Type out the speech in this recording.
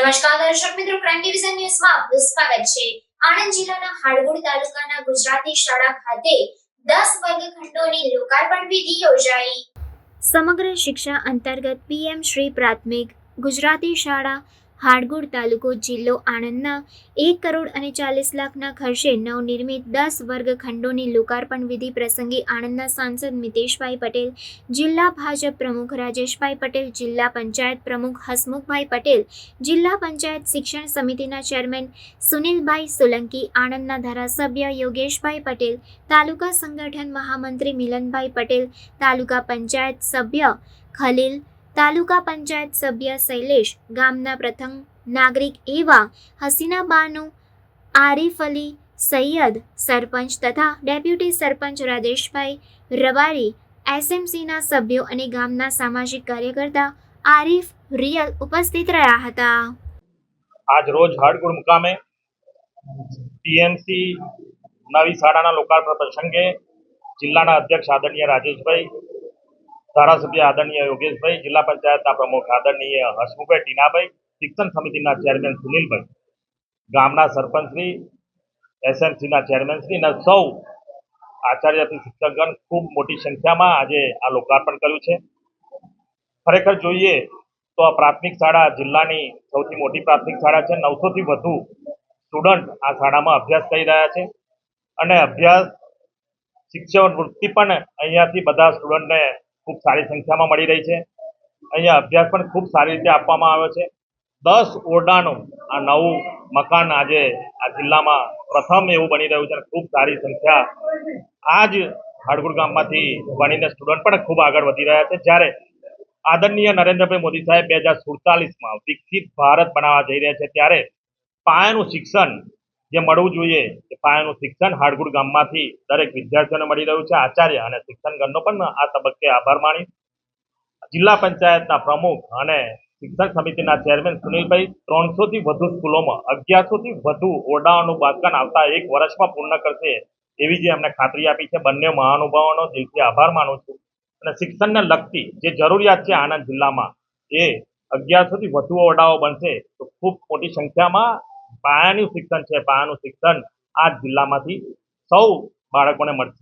નમસ્કાર દર્શક મિત્રો, ક્રાઇમ ડિવિઝન ન્યૂઝમાં આપનું સ્વાગત છે। આણંદ જિલ્લાના હાડગોળ તાલુકાના ગુજરાતી શાળા ખાતે 10 વર્ગખંડોની લોકાર્પણ વિધિ યોજાઈ। સમગ્ર શિક્ષા અંતર્ગત પીએમ શ્રી પ્રાથમિક ગુજરાતી શાળા હાડગોળ તાલુકો જિલ્લો આણંદના 1,40,00,000ના ખર્ચે નવનિર્મિત 10 વર્ગખંડોની લોકાર્પણ વિધિ પ્રસંગે આણંદના સાંસદ મિતેશભાઈ પટેલ, જિલ્લા ભાજપ પ્રમુખ રાજેશભાઈ પટેલ, જિલ્લા પંચાયત પ્રમુખ હસમુખભાઈ પટેલ, જિલ્લા પંચાયત શિક્ષણ સમિતિના ચેરમેન સુનિલભાઈ સોલંકી, આણંદના ધારાસભ્ય યોગેશભાઈ પટેલ, તાલુકા સંગઠન મહામંત્રી મિલનભાઈ પટેલ, તાલુકા પંચાયત સભ્ય ખલીલ, તાલુકા પંચાયત સભ્ય શૈલેષ, ગામના પ્રથમ નાગરિક એવા હસીના બાનુ, આરીફ અલી સૈયદ, સરપંચ તથા ડેપ્યુટી સરપંચ રાજેશભાઈ રબારી, એસએમસીના સભ્યો અને ગામના સામાજિક કાર્યકર્તા આરીફ રિયલ ઉપસ્થિત રહ્યા હતા। આજ રોજ હાડગોળ મુકામે પીએમસી નવી શાળાના લોકાર્પણ પ્રસંગે જિલ્લાના અધ્યક્ષ આદરણીય રાજેશભાઈ, ધારાસભ્ય આદરણીય યોગેશભાઈ, જિલ્લા પંચાયતના પ્રમુખ આદરણીય હસમુખભાઈ ટીનાભાઈ, શિક્ષણ સમિતિના ચેરમેન સુનિલભાઈ, ગામના સરપંચશ્રી, એસએમસીના ચેરમેનશ્રી અને સૌ આચાર્યથી શિક્ષકગણ ખૂબ મોટી સંખ્યામાં આજે આ લોકાર્પણ કર્યું છે। ખરેખર જોઈએ તો આ પ્રાથમિક શાળા જિલ્લાની સૌથી મોટી પ્રાથમિક શાળા છે। 900થી વધુ સ્ટુડન્ટ આ શાળામાં અભ્યાસ કરી રહ્યા છે અને અભ્યાસ શિક્ષણવૃત્તિ પણ અહીંયાથી બધા સ્ટુડન્ટને ખૂબ સારી સંખ્યામાં મળી રહી છે। અહીંયા અભ્યાસ પણ ખૂબ સારી રીતે આપવામાં આવ્યો છે। 10 ઓરડાનું આ નવું મકાન આજે આ જિલ્લામાં પ્રથમ એવું બની રહ્યું છે અને ખૂબ સારી સંખ્યા આ જ હાડગોળ ગામમાંથી ભણીને સ્ટુડન્ટ પણ ખૂબ આગળ વધી રહ્યા છે। જ્યારે આદરણીય નરેન્દ્રભાઈ મોદી સાહેબ 2047માં વિકસિત ભારત બનાવવા જઈ રહ્યા છે, ત્યારે પાયાનું શિક્ષણ જે મળવું જોઈએ એ પાયાનું શિક્ષણ હાડગોળ ગામમાંથી દરેક વિદ્યાર્થીઓને મળી રહ્યું છે। આચાર્ય અને શિક્ષણગણનો પણ આ તબક્કે આભાર માની જિલ્લા પંચાયતના પ્રમુખ અને શિક્ષણ સમિતિના ચેરમેન સુનિલભાઈ 300થી વધુ સ્કૂલોમાં 1100થી વધુ ઓરડાઓનું બાંધકામ આવતા 1 વર્ષમાં પૂર્ણ કરશે એવી જે અમને ખાતરી આપી છે। બંને મહાનુભાવોનો દિલથી આભાર માનું છું અને શિક્ષણને લગતી જે જરૂરિયાત છે આણંદ જિલ્લામાં એ 1100થી વધુ ઓરડાઓ બનશે તો ખૂબ મોટી સંખ્યામાં પાયાનું શિક્ષણ છે, પાયાનું શિક્ષણ આ જિલ્લામાંથી સૌ બાળકોને મળશે।